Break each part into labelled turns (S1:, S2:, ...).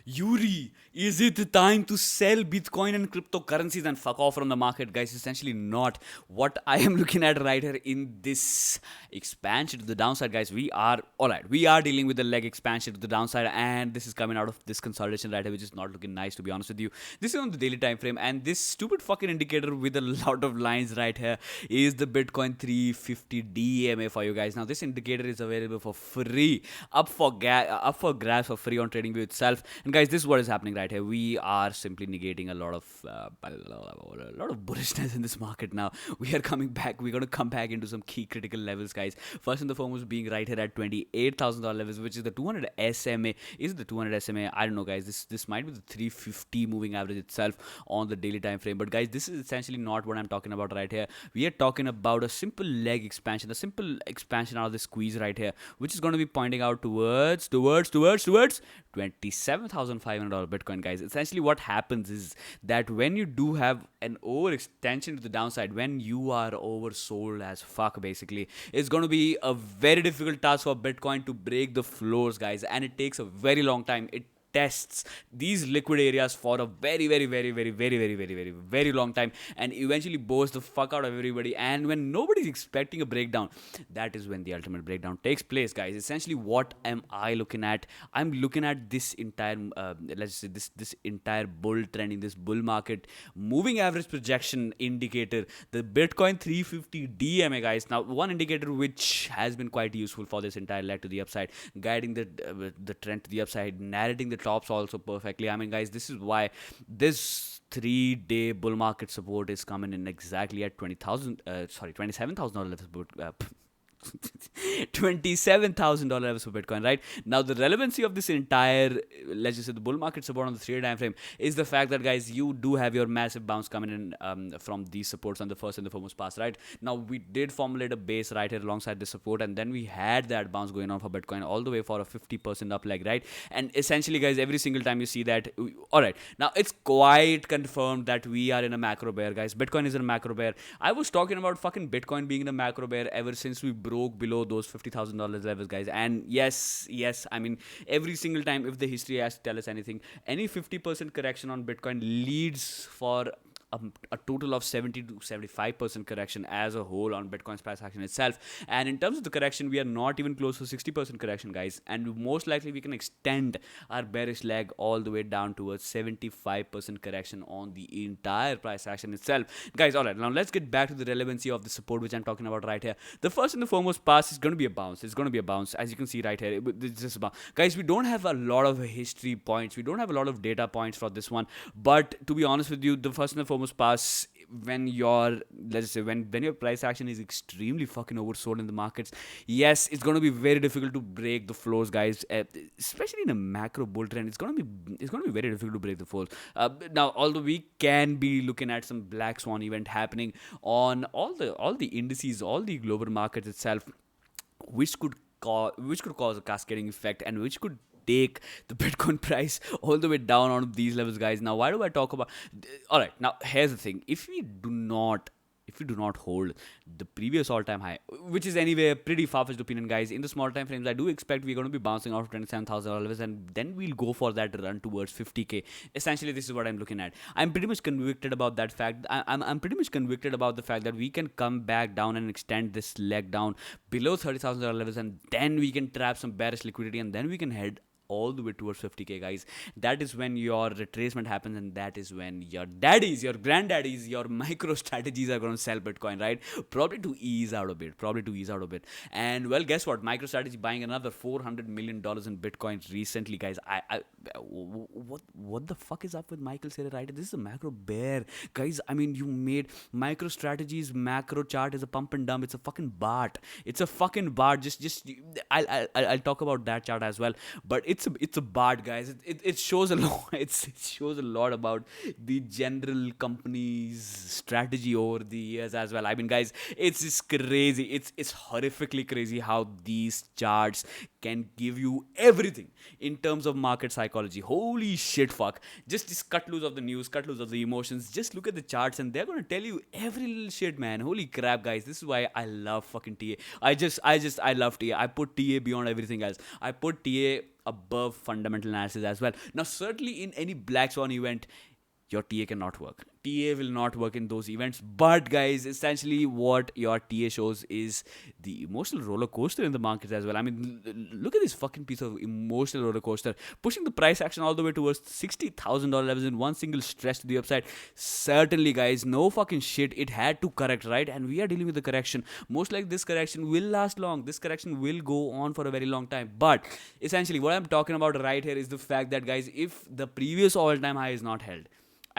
S1: Yuri, is it the time to sell Bitcoin and cryptocurrencies and fuck off from the market, guys? Essentially, not what I am looking at right here in this expansion to the downside, guys. We are all right. We are dealing with the leg expansion to the downside, and this is coming out of this consolidation right here, which is not looking nice, to be honest with you. This is on the daily time frame, and this stupid fucking indicator with a lot of lines right here is the Bitcoin 350 DMA for you guys. Now, this indicator is available for free, up for grabs for free on TradingView itself. And guys, this is what is happening right here. We are simply negating a lot of bullishness in this market now. We are coming back. We're going to come back into some key critical levels, guys. First and the foremost being right here at $28,000 levels, which is the 200 SMA. Is it the 200 SMA? I don't know, guys. This might be the 350 moving average itself on the daily time frame. But guys, this is essentially not what I'm talking about right here. We are talking about a simple leg expansion, a simple expansion out of the squeeze right here, which is going to be pointing out towards $27,500 Bitcoin, guys. Essentially, what happens is that when you do have an overextension to the downside, when you are oversold as fuck, basically, it's going to be a very difficult task for Bitcoin to break the floors, guys, and it takes a very long time. It tests these liquid areas for a very long time, and eventually bores the fuck out of everybody. And when nobody's expecting a breakdown, that is when the ultimate breakdown takes place, guys. Essentially, what am I looking at? I'm looking at this entire let's say this entire bull trend in this bull market moving average projection indicator, the Bitcoin 350 DMA, guys. Now, one indicator which has been quite useful for this entire leg to the upside, guiding the trend to the upside, narrating the tops also perfectly. I mean, guys, this is why this 3-day bull market support is coming in exactly at $27,000 $27,000 levels for Bitcoin, right? Now, the relevancy of this entire, let's just say, the bull market support on the 3-day time frame is the fact that, guys, you do have your massive bounce coming in from these supports on the first and the foremost pass, right? Now, we did formulate a base right here alongside the support, and then we had that bounce going on for Bitcoin all the way for a 50% up leg, right? And essentially, guys, every single time you see that, all right, now it's quite confirmed that we are in a macro bear, guys. Bitcoin is in a macro bear. I was talking about fucking Bitcoin being in a macro bear ever since we broke below those $50,000 levels, guys. And yes, I mean, every single time, if the history has to tell us anything, any 50% correction on Bitcoin leads for a total of 70 to 75% correction as a whole on Bitcoin's price action itself. And in terms of the correction, we are not even close to 60% correction, guys. And most likely we can extend our bearish leg all the way down towards 75% correction on the entire price action itself, guys. All right, now let's get back to the relevancy of the support which I'm talking about right here. The first and the foremost pass is going to be a bounce. It's going to be a bounce, as you can see right here. It's just a bounce, guys. We don't have a lot of history points. We don't have a lot of data points for this one. But to be honest with you, the first and the foremost pass, when your, let's say, when your price action is extremely fucking oversold in the markets, yes, it's going to be very difficult to break the floors, guys. Especially in a macro bull trend, it's going to be very difficult to break the floors. Now, although we can be looking at some black swan event happening on all the indices, all the global markets itself, which could cause a cascading effect, and which could take the Bitcoin price all the way down on these levels, guys. Now, why do I talk about? All right, now here's the thing: if we do not hold the previous all-time high, which is anyway a pretty far-fetched opinion, guys, in the small time frames, I do expect we're going to be bouncing out of $27,000, and then we'll go for that run towards 50K. Essentially, this is what I'm looking at. I'm pretty much convicted about that fact. I'm pretty much convicted about the fact that we can come back down and extend this leg down below $30,000 levels, and then we can trap some bearish liquidity, and then we can head all the way towards 50K, guys. That is when your retracement happens, and that is when your daddies, your granddaddies, your micro strategies are going to sell Bitcoin, right? Probably to ease out a bit. And well, guess what? MicroStrategy buying another $400 million in Bitcoin recently, guys. What the fuck is up with Michael Saylor, right? This is a macro bear, guys. I mean, you made MicroStrategy's macro chart is a pump and dump. It's a fucking BART. Just I'll talk about that chart as well. But it's a BART, guys. It shows a lot. It shows a lot about the general company's strategy over the years as well. I mean, guys, it's just crazy. It's horrifically crazy how these charts can give you everything in terms of market psychology. Holy shit, fuck. Just cut loose of the news, cut loose of the emotions. Just look at the charts, and they're gonna tell you every little shit, man. Holy crap, guys. This is why I love fucking TA. I love TA. I put TA beyond everything else. I put TA above fundamental analysis as well. Now, certainly in any black swan event, your TA cannot work. TA will not work in those events. But guys, essentially what your TA shows is the emotional roller coaster in the markets as well. I mean, look at this fucking piece of emotional roller coaster, pushing the price action all the way towards $60,000 levels in one single stretch to the upside. Certainly, guys, no fucking shit. It had to correct, right? And we are dealing with the correction. Most like this correction will last long. This correction will go on for a very long time. But essentially, what I'm talking about right here is the fact that, guys, if the previous all-time high is not held,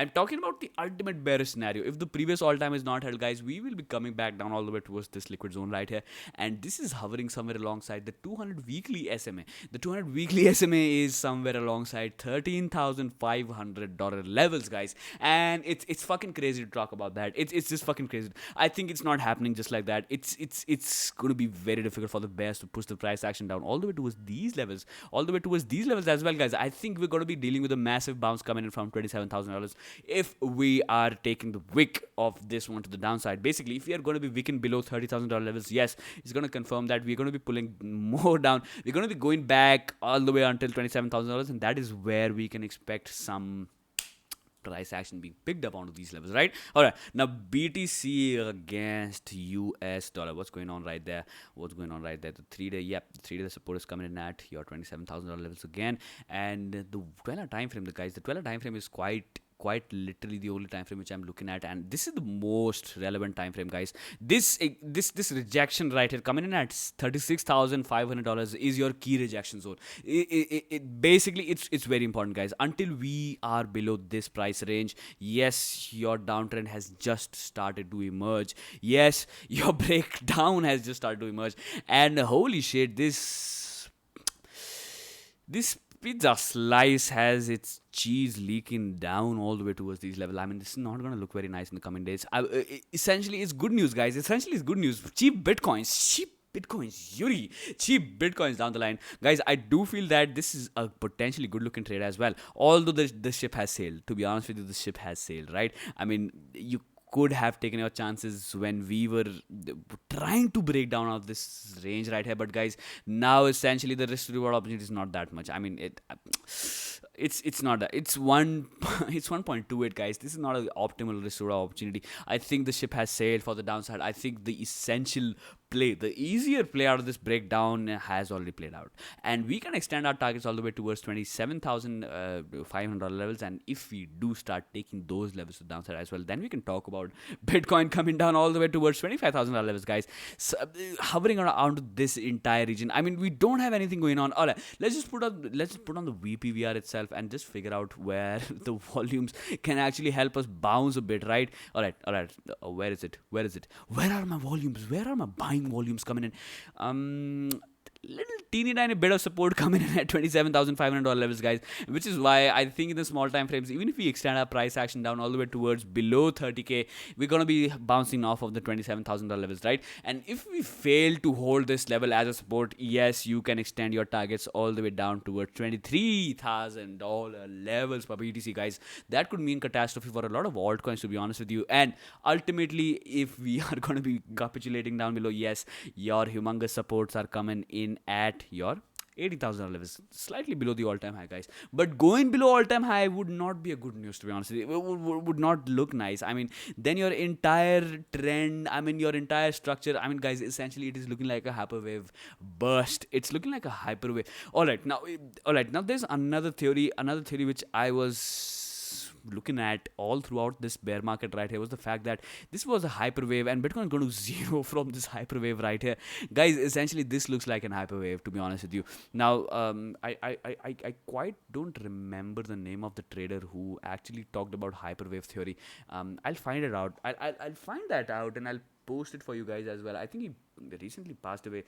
S1: I'm talking about the ultimate bearish scenario. If the previous all-time is not held, guys, we will be coming back down all the way towards this liquid zone right here. And this is hovering somewhere alongside the 200 weekly SMA. The 200 weekly SMA is somewhere alongside $13,500 levels, guys. And it's fucking crazy to talk about that. It's just fucking crazy. I think it's not happening just like that. It's going to be very difficult for the bears to push the price action down all the way towards these levels. All the way towards these levels as well, guys. I think we're going to be dealing with a massive bounce coming in from $27,000. If we are taking the wick of this one to the downside. Basically, if we are going to be wicking below $30,000 levels, yes, it's going to confirm that we're going to be pulling more down. We're going to be going back all the way until $27,000, and that is where we can expect some price action being picked up onto these levels, right? All right, now BTC against US dollar. What's going on right there? The 3-day, the 3-day support is coming in at your $27,000 levels again. And the 12-hour time frame, the 12-hour time frame is quite literally the only time frame which I'm looking at, and this is the most relevant time frame, guys. This rejection right here coming in at $36,500 is your key rejection zone. Basically it's very important, guys. Until we are below this price range, yes, your downtrend has just started to emerge. Yes, your breakdown has just started to emerge, and holy shit, this pizza slice has its cheese leaking down all the way towards these levels. I mean, this is not going to look very nice in the coming days. Essentially, it's good news, guys. Essentially, it's good news. Cheap bitcoins, Yuri, cheap bitcoins down the line, guys. I do feel that this is a potentially good looking trade as well, although the ship has sailed. To be honest with you, the ship has sailed, right? I mean, you could have taken your chances when we were trying to break down out this range right here, but guys, now essentially the risk to reward opportunity is not that much. I mean, it's not that. It's 1.28, guys. This is not an optimal risk to reward opportunity. I think the ship has sailed for the downside. I think the essential play, the easier play out of this breakdown has already played out, and we can extend our targets all the way towards $27,500 levels. And if we do start taking those levels to the downside as well, then we can talk about Bitcoin coming down all the way towards $25,000 levels, guys. So, hovering around this entire region. I mean, we don't have anything going on. All right, let's just put on the VPVR itself and just figure out where the volumes can actually help us bounce a bit, right? All right. Where is it? Where are my volumes? Where are my buying volumes coming in? Little teeny tiny bit of support coming in at $27,500 levels, guys, which is why I think in the small time frames, even if we extend our price action down all the way towards below 30k, we're going to be bouncing off of the $27,000 levels, right? And if we fail to hold this level as a support, yes, you can extend your targets all the way down towards $23,000 levels for BTC, guys. That could mean catastrophe for a lot of altcoins, to be honest with you. And ultimately, if we are going to be capitulating down below, yes, your humongous supports are coming in at your $80,000 levels, slightly below the all-time high, guys. But going below all-time high would not be a good news, to be honest with you. It would not look nice. I mean, then your entire trend, your entire structure, guys, essentially it is looking like a hyperwave burst. It's looking like a hyperwave. All right, now there's another theory which I was looking at all throughout this bear market right here, was the fact that this was a hyperwave and Bitcoin is going to zero from this hyperwave right here, guys. Essentially this looks like an hyperwave, to be honest with you. Now I quite don't remember the name of the trader who actually talked about hyperwave theory. I'll find it out. I'll find that out and I'll post it for you guys as well. I think he recently passed away,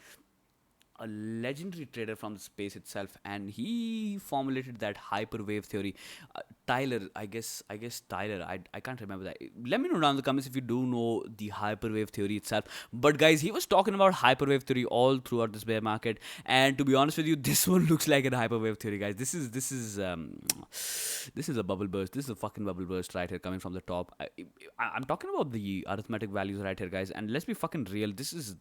S1: a legendary trader from the space itself, and he formulated that hyperwave theory. Tyler, I guess Tyler. I can't remember that. Let me know down in the comments if you do know the hyperwave theory itself. But guys, he was talking about hyperwave theory all throughout this bear market, and to be honest with you, this one looks like a hyperwave theory, guys. This is This is a bubble burst. This is a fucking bubble burst right here coming from the top. I'm talking about the arithmetic values right here, guys. And let's be fucking real. This is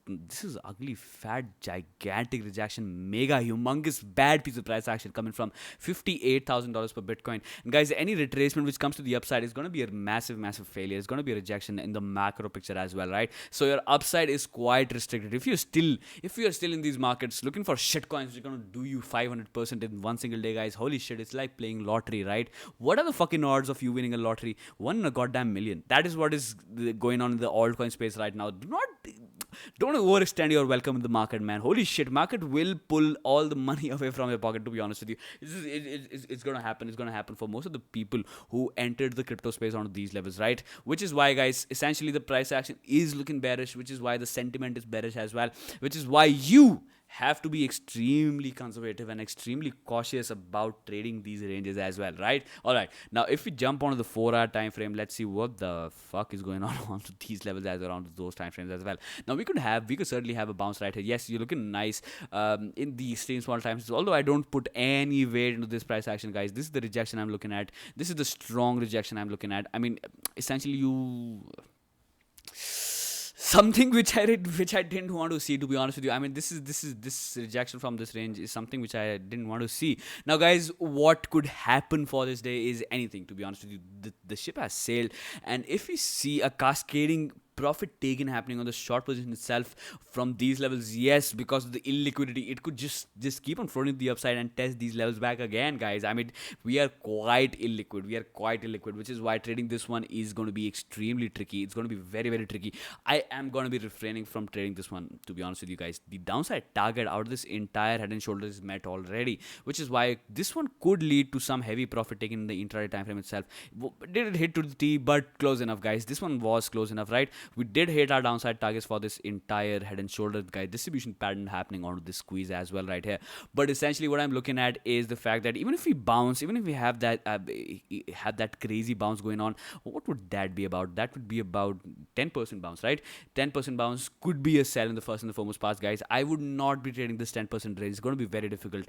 S1: ugly, fat, gigantic rejection, mega, humongous, bad piece of price action coming from $58,000 per Bitcoin. And guys, any retracement which comes to the upside is going to be a massive, massive failure. It's going to be a rejection in the macro picture as well, right? So your upside is quite restricted. If you're still in these markets looking for shit coins which are going to do you 500% in one single day, guys, holy shit, it's like playing lottery, right? What are the fucking odds of you winning a lottery? 1 in a goddamn million. That is what is going on in the altcoin space right now. Don't overextend your welcome in the market, man. Holy shit, market will pull all the money away from your pocket, to be honest with you. It's going to happen. It's going to happen for most of the people who entered the crypto space on these levels, right? Which is why, guys, essentially the price action is looking bearish, which is why the sentiment is bearish as well, which is why you have to be extremely conservative and extremely cautious about trading these ranges as well, right? All right, now if we jump onto the 4-hour time frame, let's see what the fuck is going on onto these levels as around those time frames as well. Now we could certainly have a bounce right here. Yes, you're looking nice in the extreme small times, although I don't put any weight into this price action, guys. This is the rejection I'm looking at. This is the strong rejection I'm looking at. I mean, essentially something which I didn't want to see, to be honest with you. I mean, this rejection from this range is something which I didn't want to see. Now, guys, what could happen for this day is anything, to be honest with you. The ship has sailed, and if we see a cascading profit taken happening on the short position itself from these levels, yes, because of the illiquidity, it could just keep on floating to the upside and test these levels back again, guys. I mean, we are quite illiquid, which is why trading this one is going to be extremely tricky. It's going to be very, very tricky. I am going to be refraining from trading this one, to be honest with you guys. The downside target out of this entire head and shoulders is met already, which is why this one could lead to some heavy profit taken in the intraday time frame itself. Did it hit to the T? But close enough, guys. This one was close enough, right? We did hit our downside targets for this entire head and shoulder, guys. Distribution pattern happening onto this squeeze as well right here. But essentially what I'm looking at is the fact that even if we bounce, even if we have that crazy bounce going on, what would that be about? That would be about 10% bounce, right? 10% bounce could be a sell in the first and the foremost pass, guys. I would not be trading this 10% range. It's going to be very difficult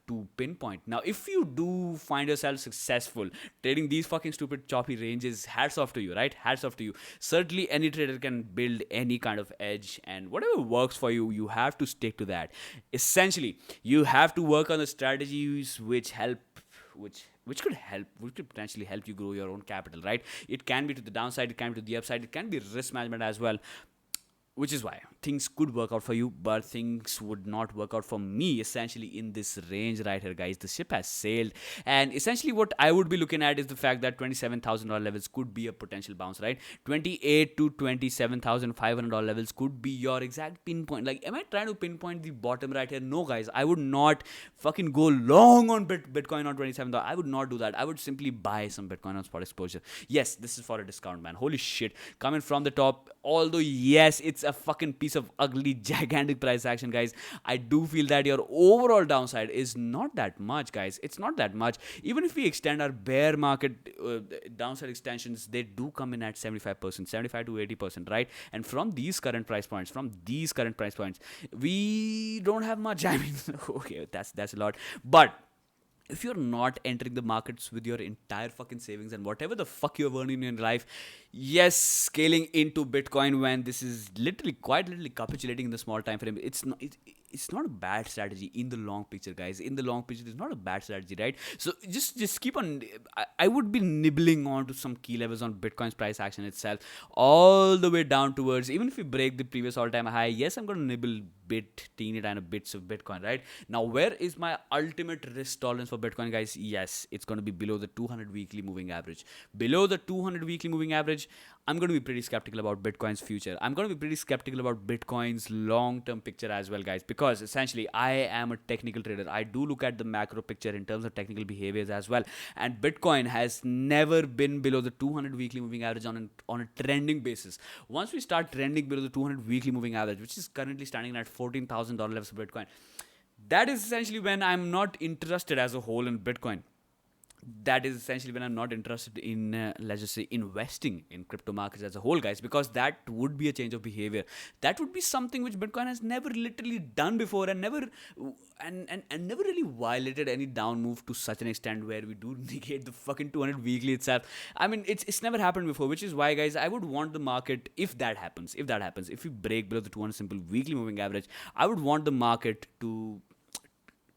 S1: to pinpoint. Now, if you do find yourself successful trading these fucking stupid choppy ranges, hats off to you, right? Hats off to you. Certainly any trader can build any kind of edge, and whatever works for you, you have to stick to that. Essentially, you have to work on the strategies which could potentially help you grow your own capital, right? It can be to the downside, it can be to the upside, it can be risk management as well, which is why things could work out for you, but things would not work out for me, essentially, in this range right here, guys. The ship has sailed, and essentially what I would be looking at is the fact that $27,000 levels could be a potential bounce, right? $28,000 to $27,500 levels could be your exact pinpoint. Like, am I trying to pinpoint the bottom right here? No, guys. I would not fucking go long on Bitcoin on $27,000. I would not do that. I would simply buy some Bitcoin on spot exposure. Yes, this is for a discount, man. Holy shit. Coming from the top, although, yes, it's a fucking piece of ugly, gigantic price action, guys, I do feel that your overall downside is not that much, guys. It's not that much. Even if we extend our bear market downside extensions, they do come in at 75%, 75 to 80%, right? And from these current price points, we don't have much. I mean, okay, that's a lot. But if you're not entering the markets with your entire fucking savings and whatever the fuck you're earning in life, yes, scaling into Bitcoin when this is quite literally capitulating in the small time frame, it's not a bad strategy in the long picture, guys. In the long picture, it's not a bad strategy, right? So just keep on. I would be nibbling on to some key levels on Bitcoin's price action itself, all the way down towards, even if we break the previous all-time high, yes, I'm going to nibble teeny tiny bits of Bitcoin, right? Now, where is my ultimate risk tolerance for Bitcoin, guys? Yes, it's going to be below the 200 weekly moving average. Below the 200 weekly moving average, I'm going to be pretty skeptical about Bitcoin's future. I'm going to be pretty skeptical about Bitcoin's long-term picture as well, guys, because essentially I am a technical trader. I do look at the macro picture in terms of technical behaviors as well, and Bitcoin has never been below the 200 weekly moving average on a trending basis. Once we start trending below the 200 weekly moving average, which is currently standing at $14,000 levels of Bitcoin, that is essentially when I'm not interested as a whole in Bitcoin. that is essentially when I'm not interested in, let's just say, investing in crypto markets as a whole, guys, because that would be a change of behavior. That would be something which Bitcoin has never literally done before, and never and never really violated any down move to such an extent where we do negate the fucking 200 weekly itself. I mean, it's never happened before, which is why, guys, I would want the market, if we break below the 200 simple weekly moving average, I would want the market to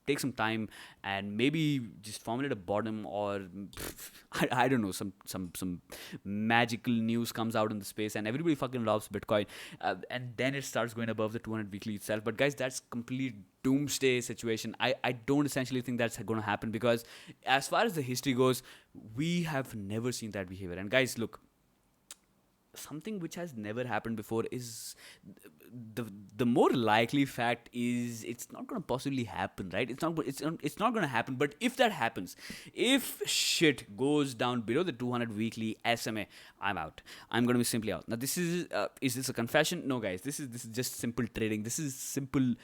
S1: take some time and maybe just formulate a bottom, or I don't know, some magical news comes out in the space and everybody fucking loves Bitcoin, and then it starts going above the 200 weekly itself. But guys, that's complete doomsday situation. I don't essentially think that's going to happen, because as far as the history goes, we have never seen that behavior. And guys, look, something which has never happened before is the the more likely fact is it's not going to possibly happen, right? It's not going to happen. But if that happens, if shit goes down below the 200 weekly SMA, I'm out. I'm going to be simply out. Now, this is this a confession? No, guys, this is just simple trading. This is simple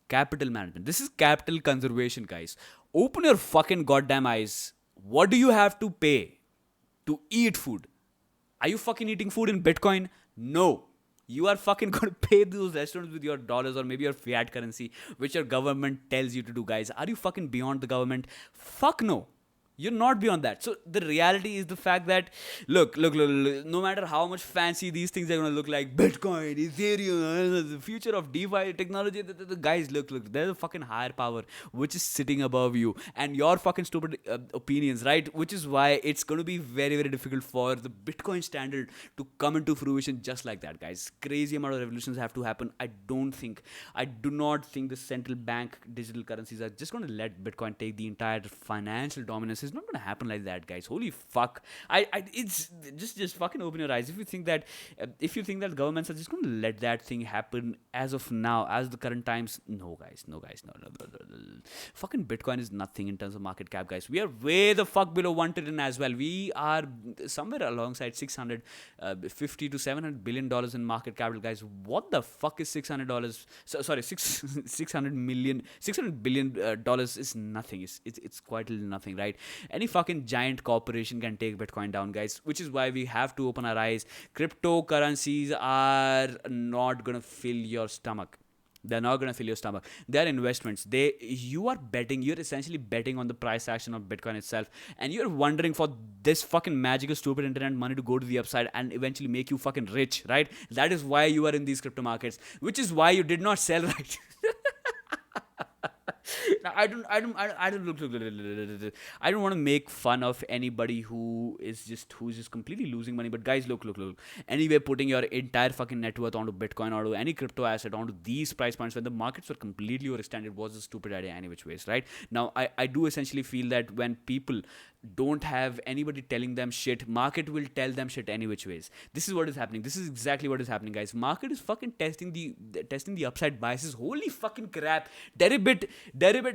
S1: capital management. This is capital conservation, guys. Open your fucking goddamn eyes. What do you have to pay to eat food? Are you fucking eating food in Bitcoin? No. You are fucking going to pay those restaurants with your dollars or maybe your fiat currency, which your government tells you to do, guys. Are you fucking beyond the government? Fuck no. You're not beyond that. So the reality is the fact that, look, no matter how much fancy these things are going to look like, Bitcoin, Ethereum, the future of DeFi technology, the guys, look, there's a fucking higher power which is sitting above you and your fucking stupid opinions, right? Which is why it's going to be very, very difficult for the Bitcoin standard to come into fruition just like that, guys. Crazy amount of revolutions have to happen. I do not think the central bank digital currencies are just going to let Bitcoin take the entire financial dominance. It's not going to happen like that, guys. Holy fuck. It's just fucking open your eyes. If you think that governments are just going to let that thing happen as of now, as the current times, no, guys, no. Fucking Bitcoin is nothing in terms of market cap, guys. We are way the fuck below 1 trillion as well. We are somewhere alongside 650 to 700 billion dollars in market capital, guys. What the fuck is $600? Sorry, 600 billion dollars is nothing. It's quite little nothing, right? Any fucking giant corporation can take Bitcoin down, guys, which is why we have to open our eyes. Cryptocurrencies are not gonna fill your stomach. They're not gonna fill your stomach. They're investments. You're essentially betting on the price action of Bitcoin itself, and you're wondering for this fucking magical, stupid internet money to go to the upside and eventually make you fucking rich, right? That is why you are in these crypto markets, which is why you did not sell, right? Now, I don't want to make fun of anybody who is just completely losing money. But guys, look. Anyway, putting your entire fucking net worth onto Bitcoin or any crypto asset onto these price points when the markets were completely overextended was a stupid idea any which ways, right? Now, I do essentially feel that when people don't have anybody telling them shit, market will tell them shit any which ways. This is what is happening. This is exactly what is happening, guys. Market is fucking testing the upside biases. Holy fucking crap. Deribit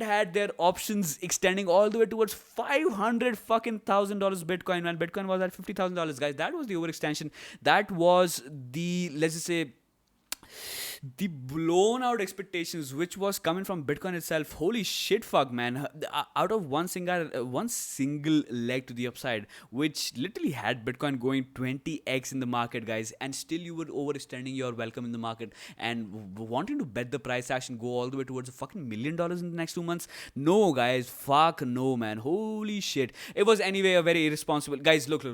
S1: had their options extending all the way towards 500 fucking $1,000 Bitcoin when Bitcoin was at $50,000, guys. That was the overextension. That was the, let's just say, the blown out expectations which was coming from Bitcoin itself. Holy shit, fuck, man. Out of one single leg to the upside, which literally had Bitcoin going 20x in the market, guys, and still you were overextending your welcome in the market and wanting to bet the price action go all the way towards a fucking $1 million in the next 2 months. No, guys, fuck no, man. Holy shit. It was anyway a very irresponsible, guys. Look.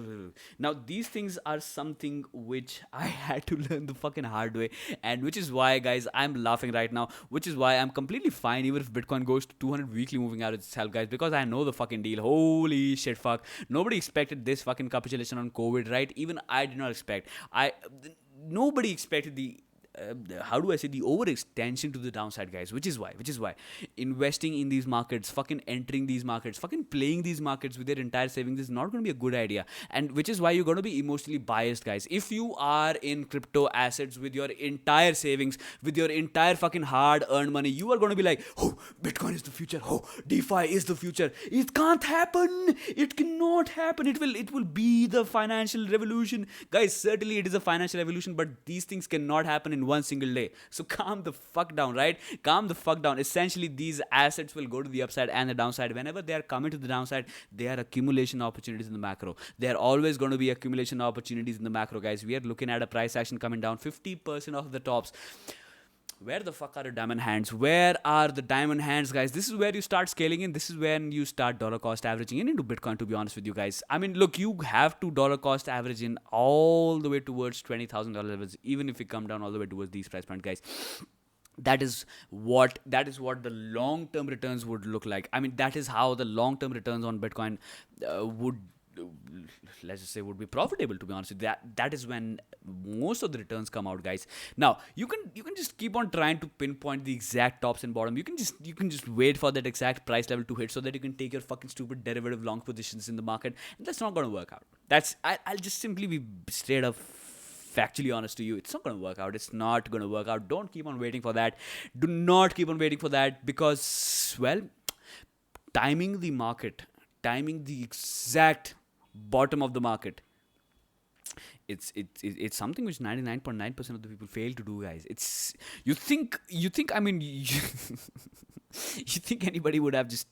S1: Now these things are something which I had to learn the fucking hard way, and which is why, guys, I'm laughing right now, which is why I'm completely fine even if Bitcoin goes to 200 weekly moving average itself, guys, because I know the fucking deal. Holy shit, fuck. Nobody expected this fucking capitulation on COVID, right? Even I did not expect. Nobody expected the how do I say, the overextension to the downside, guys, which is why investing in these markets, fucking entering these markets, fucking playing these markets with their entire savings is not going to be a good idea, and which is why you're going to be emotionally biased, guys. If you are in crypto assets with your entire savings, with your entire fucking hard earned money, you are going to be like, oh, Bitcoin is the future, oh, DeFi is the future. It can't happen, it cannot happen, it will be the financial revolution, guys. Certainly it is a financial revolution, but these things cannot happen in in one single day. So calm the fuck down, right? Calm the fuck down. Essentially, these assets will go to the upside and the downside. Whenever they are coming to the downside, they are accumulation opportunities in the macro. They are always going to be accumulation opportunities in the macro, guys. We are looking at a price action coming down 50% of the tops. Where the fuck are the diamond hands? Where are the diamond hands, guys? This is where you start scaling in. This is when you start dollar cost averaging in into Bitcoin, to be honest with you guys. I mean, look, you have to dollar cost average in all the way towards $20,000 levels, even if you come down all the way towards these price points, guys. That is what the long term returns would look like. I mean, that is how the long term returns on Bitcoin would, let's just say, would be profitable, to be honest with you. That is when most of the returns come out, guys. Now you can just keep on trying to pinpoint the exact tops and bottom. You can just wait for that exact price level to hit so that you can take your fucking stupid derivative long positions in the market, and that's not going to work out. I'll just simply be straight up factually honest to you. It's not going to work out. It's not going to work out. Don't keep on waiting for that. Do not keep on waiting for that, because, well, timing the market, timing the exact bottom of the market, it's something which 99.9% of the people fail to do, guys. It's you think I mean, you think anybody would have just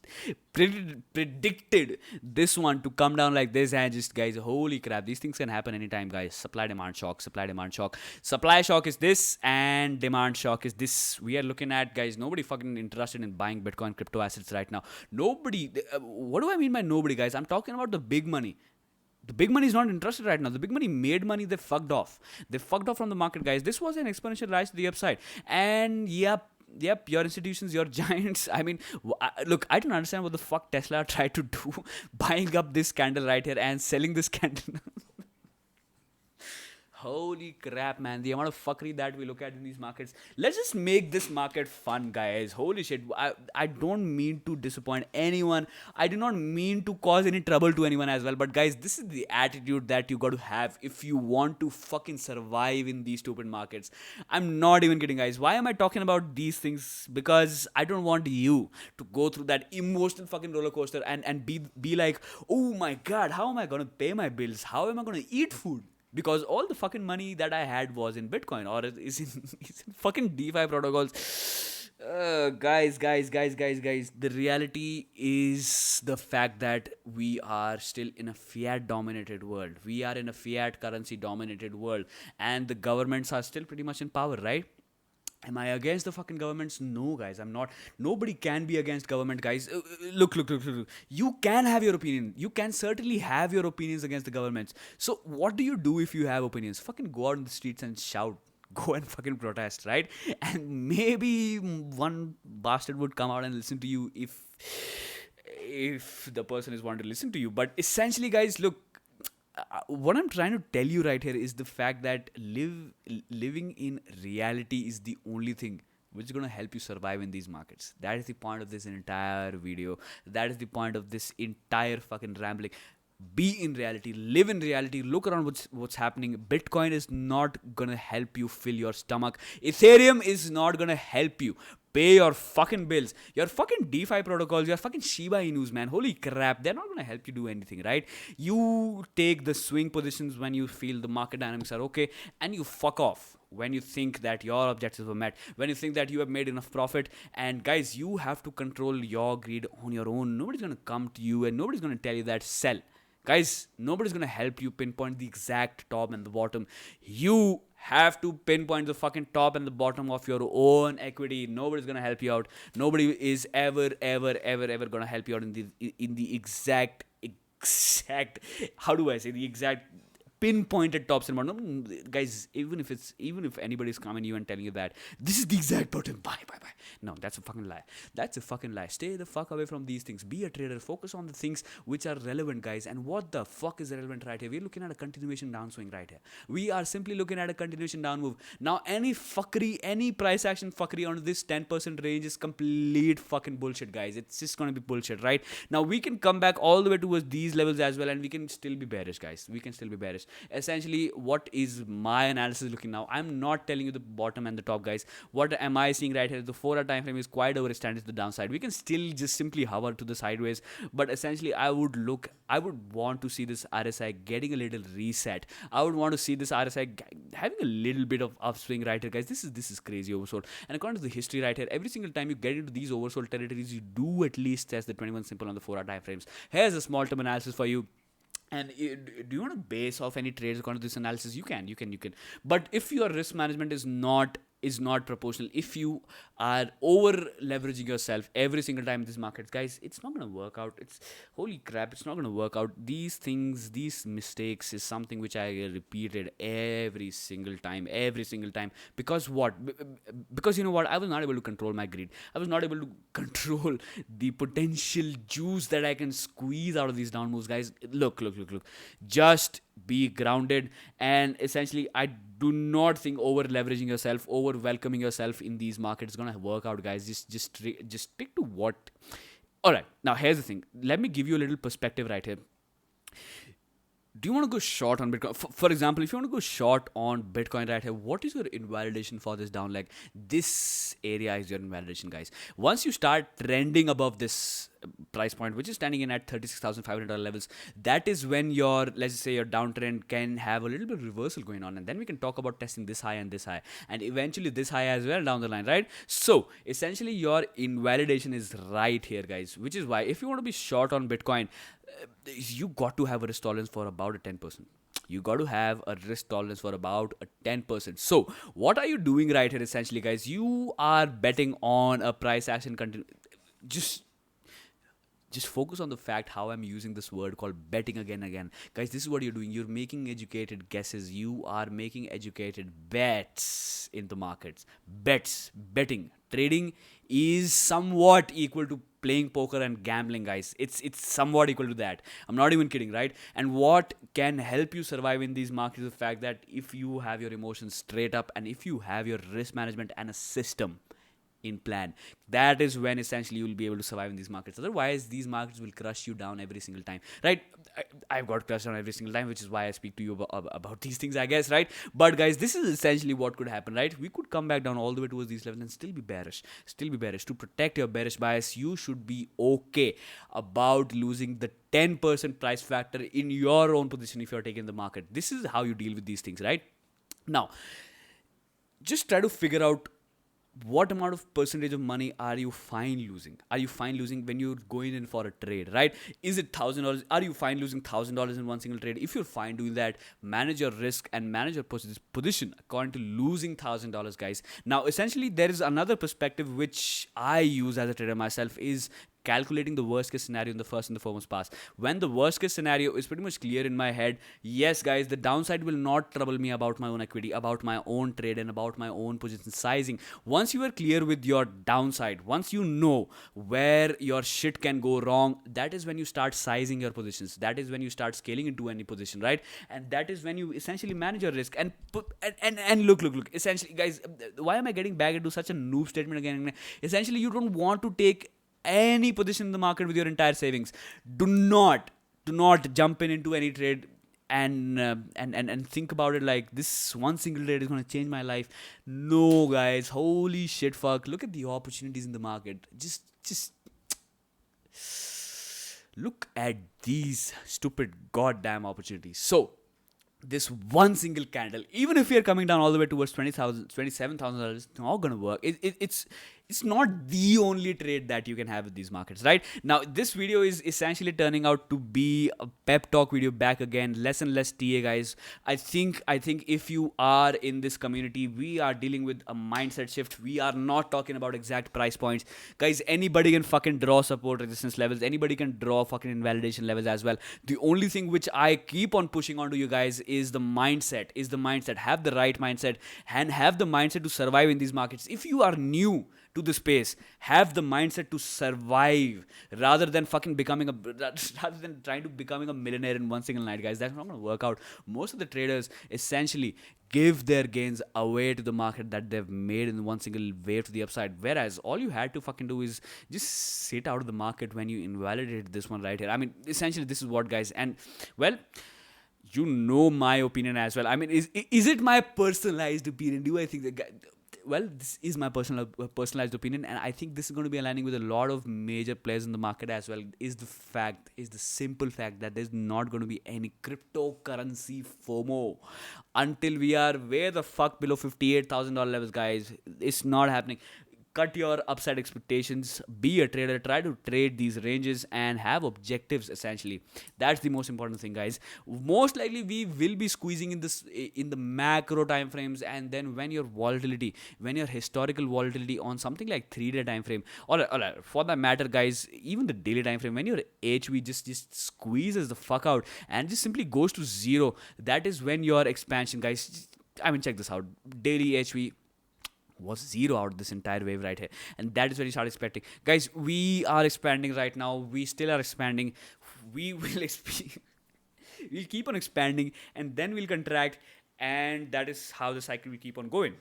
S1: predicted this one to come down like this? And just, guys, holy crap, these things can happen anytime, guys. Supply demand shock. Supply shock is this, and demand shock is this. We are looking at, guys, nobody fucking interested in buying Bitcoin crypto assets right now. Nobody. What do I mean by nobody, guys? I'm talking about the big money. The big money is not interested right now. The big money made money. They fucked off. They fucked off from the market, guys. This was an exponential rise to the upside. And yep, your institutions, your giants. I mean, look, I don't understand what the fuck Tesla tried to do buying up this candle right here and selling this candle. Holy crap, man. The amount of fuckery that we look at in these markets. Let's just make this market fun, guys. Holy shit. I don't mean to disappoint anyone. I do not mean to cause any trouble to anyone as well. But, guys, this is the attitude that you got to have if you want to fucking survive in these stupid markets. I'm not even kidding, guys. Why am I talking about these things? Because I don't want you to go through that emotional fucking roller coaster and be like, oh my God, how am I going to pay my bills? How am I going to eat food? Because all the fucking money that I had was in Bitcoin, or is in fucking DeFi protocols. Guys. The reality is the fact that we are still in a fiat dominated world. We are in a fiat currency dominated world. And the governments are still pretty much in power, right? Am I against the fucking governments? No, guys, I'm not. Nobody can be against government, guys. Look. You can have your opinion. You can certainly have your opinions against the governments. So what do you do if you have opinions? Fucking go out in the streets and shout. Go and fucking protest, right? And maybe one bastard would come out and listen to you if the person is wanting to listen to you. But essentially, guys, look, what I'm trying to tell you right here is the fact that living in reality is the only thing which is going to help you survive in these markets. That is the point of this entire video. That is the point of this entire fucking rambling. Be in reality, live in reality, look around what's happening. Bitcoin is not gonna help you fill your stomach. Ethereum is not gonna help you pay your fucking bills. Your fucking DeFi protocols, your fucking Shiba Inus, man. Holy crap, they're not gonna help you do anything, right? You take the swing positions when you feel the market dynamics are okay, and you fuck off when you think that your objectives were met, when you think that you have made enough profit. And guys, you have to control your greed on your own. Nobody's gonna come to you and nobody's gonna tell you that sell. Guys, nobody's gonna help you pinpoint the exact top and the bottom. You have to pinpoint the fucking top and the bottom of your own equity. Nobody's gonna help you out. Nobody is ever gonna help you out in the exact how do I say, the exact pinpointed tops and bottom. Guys, even if anybody's coming to you and telling you that this is the exact bottom, bye. No, that's a fucking lie. Stay the fuck away from these things. Be a trader. Focus on the things which are relevant, guys. And what the fuck is relevant right here? We're looking at a continuation downswing right here. We are simply looking at a continuation down move. Now, any price action fuckery on this 10% range is complete fucking bullshit, guys. It's just gonna be bullshit, right? Now, we can come back all the way towards these levels as well, and we can still be bearish, guys. We can still be bearish. Essentially, what is my analysis looking now? I'm not telling you the bottom and the top, guys. What am I seeing right here? The 4-hour time frame is quite overextended to the downside. We can still just simply hover to the sideways, but essentially, I would want to see this RSI getting a little reset. I would want to see this RSI having a little bit of upswing right here, guys. This is crazy oversold. And according to the history right here, every single time you get into these oversold territories, you do at least test the 21 simple on the 4-hour time frames. Here's a small term analysis for you. And do you want to base off any trades according to this analysis? You can. But if your risk management is not proportional, if you are over leveraging yourself every single time in these markets, guys, it's not going to work out. It's holy crap, it's not going to work out. These things, these mistakes is something which I repeated every single time. Because what? Because you know what? I was not able to control my greed. I was not able to control the potential juice that I can squeeze out of these down moves, guys. Look. Just be grounded, and essentially, I do not think over leveraging yourself, over welcoming yourself in these markets is gonna work out, guys. Just stick to what. All right, now here's the thing. Let me give you a little perspective right here. Do you want to go short on Bitcoin? For example, if you want to go short on Bitcoin right here, what is your invalidation for this down leg? This area is your invalidation, guys. Once you start trending above this price point, which is standing in at $36,500 levels, that is when your, let's just say, your downtrend can have a little bit of reversal going on, and then we can talk about testing this high, and eventually this high as well down the line, right? So essentially, your invalidation is right here, guys, which is why if you want to be short on Bitcoin, you got to have a risk tolerance for about a 10%. You got to have a risk tolerance for about a 10%. So what are you doing right here, essentially, guys? You are betting on a price action continue. Just focus on the fact how I'm using this word called betting again. Guys, this is what you're doing. You're making educated guesses. You are making educated bets in the markets. Betting. Trading is somewhat equal to playing poker and gambling, guys. It's somewhat equal to that. I'm not even kidding, right? And what can help you survive in these markets is the fact that if you have your emotions straight up, and if you have your risk management and a system in plan, that is when essentially you will be able to survive in these markets. Otherwise, these markets will crush you down every single time, right? I've got crushed down every single time, which is why I speak to you about these things, I guess, right? But guys, this is essentially what could happen, right? We could come back down all the way towards these levels and still be bearish. To protect your bearish bias, you should be okay about losing the 10% price factor in your own position if you're taking the market. This is how you deal with these things, right? Now, just try to figure out what amount of percentage of money are you fine losing? Are you fine losing when you're going in for a trade, right? Is it $1,000? Are you fine losing $1,000 in one single trade? If you're fine doing that, manage your risk and manage your position according to losing $1,000, guys. Now, essentially, there is another perspective which I use as a trader myself, is calculating the worst case scenario in the first and the foremost pass. When the worst case scenario is pretty much clear in my head, yes, guys, the downside will not trouble me about my own equity, about my own trade, and about my own position sizing. Once you are clear with your downside, once you know where your shit can go wrong, that is when you start sizing your positions. That is when you start scaling into any position, right? And that is when you essentially manage your risk and look. Essentially, guys, why am I getting back into such a noob statement again? Essentially, you don't want to take any position in the market with your entire savings. Do not jump into any trade and think about it like this one single trade is going to change my life. No, guys, holy shit, fuck, look at the opportunities in the market. Just look at these stupid goddamn opportunities. So this one single candle, even if you're coming down all the way towards $27,000, it's not gonna work. It's not the only trade that you can have with these markets, right? Now, this video is essentially turning out to be a pep talk video back again, less and less TA, guys. I think if you are in this community, we are dealing with a mindset shift. We are not talking about exact price points, guys. Anybody can fucking draw support resistance levels. Anybody can draw fucking invalidation levels as well. The only thing which I keep on pushing onto you guys is the mindset. Have the right mindset and have the mindset to survive in these markets. If you are new to the space, have the mindset to survive rather than trying to becoming a millionaire in one single night, guys. That's not going to work out. Most of the traders essentially give their gains away to the market that they've made in one single wave to the upside, whereas all you had to fucking do is just sit out of the market when you invalidated this one right here. I mean, essentially, this is what, guys. And well, you know my opinion as well. I mean, is it my personalized opinion? Do I think that well, this is my personalized opinion, and I think this is going to be aligning with a lot of major players in the market as well. Is the simple fact that there's not going to be any cryptocurrency FOMO until we are way the fuck below $58,000 levels, guys. It's not happening. Cut your upside expectations, be a trader, try to trade these ranges and have objectives. Essentially, that's the most important thing, guys. Most likely we will be squeezing in the macro time frames, and then when your volatility, when your historical volatility on something like 3-day time frame, or for that matter, guys, even the daily time frame, when your HV just squeezes the fuck out and just simply goes to zero, that is when your expansion, guys, I mean, check this out. Daily HV was zero out of this entire wave right here, and that is when you start expecting, guys. We are expanding right now, we still are expanding, we will we'll keep on expanding, and then we'll contract, and that is how the cycle will keep on going.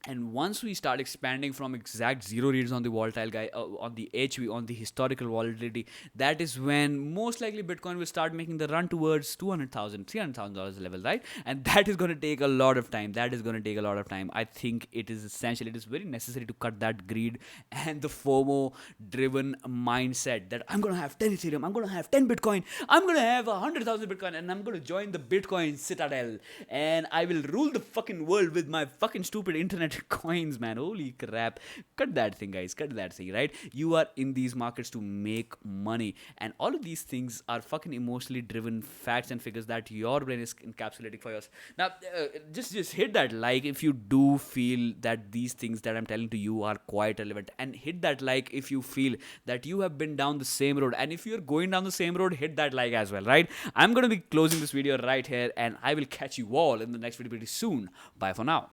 S1: And once we start expanding from exact zero reads on the volatile guy, on the HV, on the historical volatility, that is when most likely Bitcoin will start making the run towards $200,000 level, right? And that is going to take a lot of time. I think it is essential. It is very necessary to cut that greed and the FOMO driven mindset that I'm going to have 10 Ethereum, I'm going to have 10 Bitcoin, I'm going to have 100,000 Bitcoin, and I'm going to join the Bitcoin Citadel, and I will rule the fucking world with my fucking stupid internet coins, man. Holy crap. Cut that thing, guys. Cut that thing, right? You are in these markets to make money, and all of these things are fucking emotionally driven facts and figures that your brain is encapsulating for us. Now, just hit that like if you do feel that these things that I'm telling to you are quite relevant, and hit that like if you feel that you have been down the same road, and if you're going down the same road, hit that like as well, right? I'm going to be closing this video right here, and I will catch you all in the next video pretty soon. Bye for now.